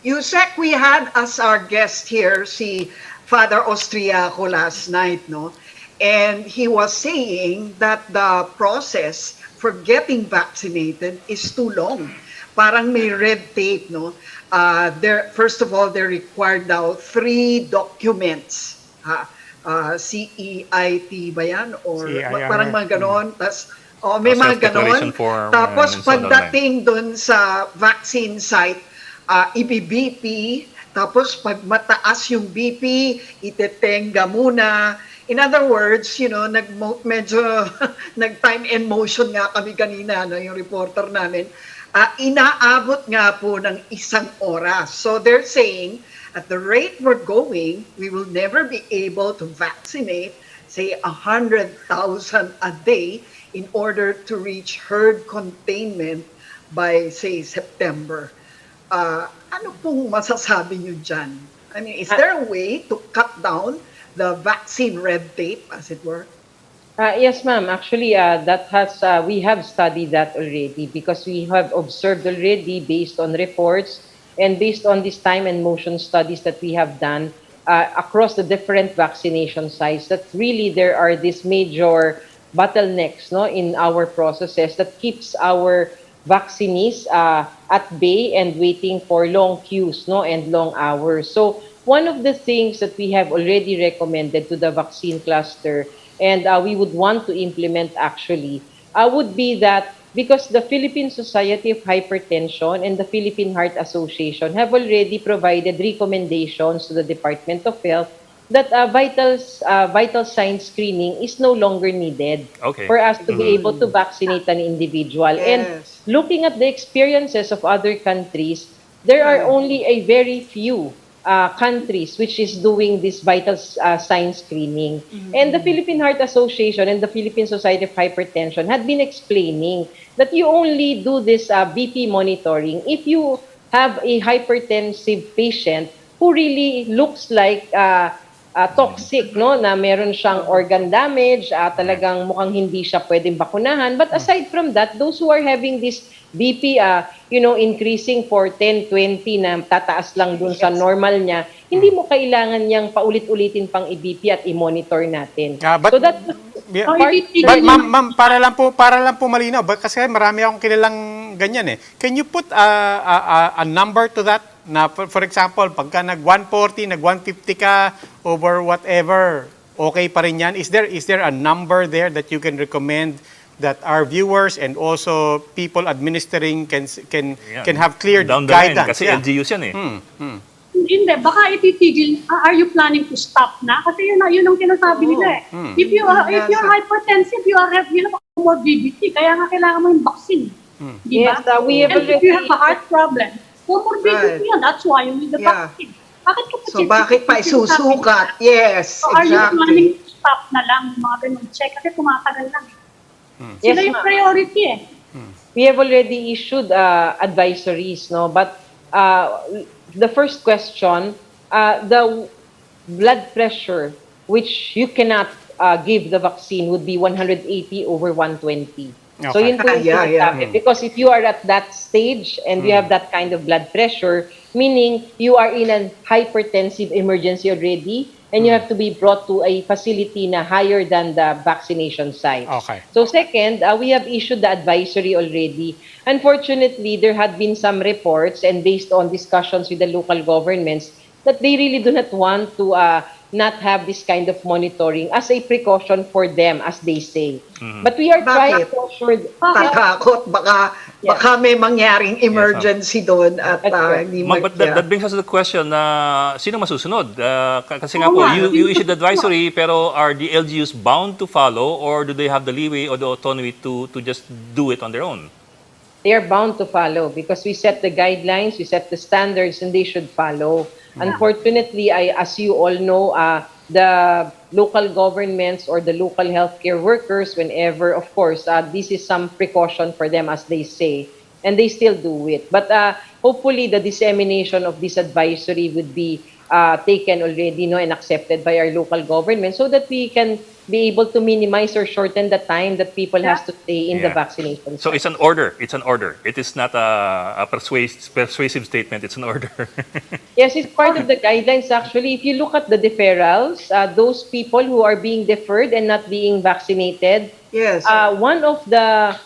Usec, we had as our guest here si Father Austriaco last night, no? And he was saying that the process for getting vaccinated is too long. Parang may red tape, no? First of all, they're required now 3 documents. CEIT ba yan? Or parang CIR. mga ganon. Tas, may mga Self-declaration ganon. form Tapos and so on. pagdating dun sa vaccine site, ibi-BP, tapos pag mataas yung BP, itetenga muna. In other words, medyo nag-time and motion nga kami kanina, no, yung reporter namin. Inaabot nga po ng 1 oras. So they're saying, at the rate we're going, we will never be able to vaccinate, say, 100,000 a day in order to reach herd containment by, say, September. Ano pong masasabi nyo dyan? I mean, is there a way to cut down the vaccine red tape, as it were? Yes, ma'am. Actually, we have studied that already because we have observed already based on reports and based on this time and motion studies that we have done across the different vaccination sites that really there are these major bottlenecks, no, in our processes that keeps our vaccinees at bay and waiting for long queues, no, and long hours. So one of the things that we have already recommended to the vaccine cluster and we would want to implement actually would be that because the Philippine Society of Hypertension and the Philippine Heart Association have already provided recommendations to the Department of Health that vital sign screening is no longer needed for us to be able to vaccinate an individual. Yes. And looking at the experiences of other countries, there are only a very few countries which is doing this vital sign screening. And the Philippine Heart Association and the Philippine Society of Hypertension had been explaining that you only do this BP monitoring if you have a hypertensive patient who really looks like toxic, no, na meron siyang organ damage, talagang mukhang hindi siya pwedeng bakunahan. But aside from that, those who are having this BP, increasing for 10, 20 na tataas lang dun sa normal niya, hindi mo kailangan niyang paulit-ulitin pang i-BP at i-monitor natin. But, so that but ma'am, para lang po malinaw, kasi marami akong kilalang ganyan eh. Can you put a number to that? Na for example, pagka nag-140, nag-150 ka over whatever, okay pa rin yan? Is there a number there that you can recommend that our viewers and also people administering can have clear guidance? Kasi LGUs yan eh. Hindi, baka ititigil, are you planning to stop na? Kasi yun ang sinasabi nila eh. If you're hypertensive, you have comorbidity, kaya nga kailangan mo yung vaccine. Diba? Yes, we have and if you have a heart problem, comorbidity yan, that's why you need the vaccine. Bakit pa isusukat? Yes, so exactly. Are you planning to stop na lang yung mga ganun check? Kasi tumatagal lang eh. Sila yung priority eh. We have already issued advisories, no? But the first question, the blood pressure, which you cannot give the vaccine, would be 180 over 120. Okay. So yun po yung because if you are at that stage and you have that kind of blood pressure, meaning you are in a hypertensive emergency already, and you have to be brought to a facility na higher than the vaccination site. Okay. So second, we have issued the advisory already. Unfortunately, there had been some reports and based on discussions with the local governments that they really do not want to not have this kind of monitoring as a precaution for them, as they say. But we are trying to assure... Tatakot, baka may mangyaring emergency doon at hindi But that brings us to the question, sino masusunod? Kasi nga po, you issued advisory, pero are the LGUs bound to follow or do they have the leeway or the autonomy to just do it on their own? They are bound to follow because we set the guidelines, we set the standards, and they should follow. Unfortunately, as you all know, the local governments or the local healthcare workers, whenever, of course, this is some precaution for them, as they say. and they still do it. But hopefully, the dissemination of this advisory would be taken already, no, and accepted by our local government, so that we can be able to minimize or shorten the time that people has to stay in the Yeah. vaccination. So it's an order. It's an order. It is not a persuasive statement. It's an order. Yes, it's part of the guidelines actually. If you look at the deferrals, those people who are being deferred and not being vaccinated, Yes. one of the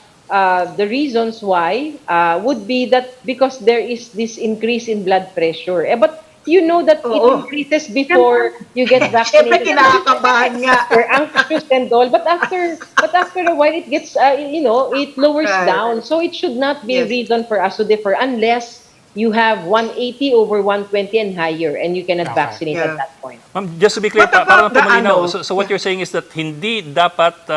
reasons why would be that because there is this increase in blood pressure. But you know that it Oo. increases before you get Siyempre, vaccinated. kinakabahan nga. You're anxious and all, but after a while it gets it lowers Right. down. So it should not be a Yes. reason for us to defer unless you have 180 over 120 and higher, and you cannot Okay. vaccinate Yeah. at that point. Ma'am, just to be clear, What para about the pumalinaw, ano? so what you're saying is that hindi dapat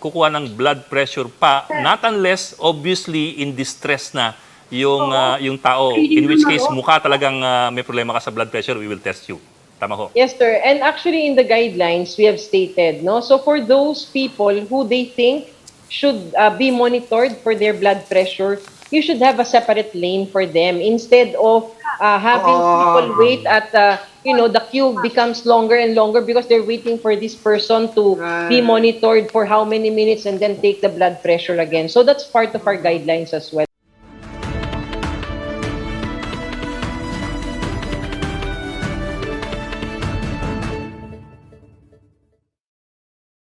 kukuha ng blood pressure pa, not unless obviously in distress na yung tao, in which case mukha talagang may problema ka sa blood pressure, we will test you. Tama ho? Yes, sir. And actually, in the guidelines, we have stated, no? So for those people who they think should be monitored for their blood pressure, you should have a separate lane for them instead of having people wait at, the queue becomes longer and longer because they're waiting for this person to be Right. monitored for how many minutes and then take the blood pressure again. So that's part of our guidelines as well.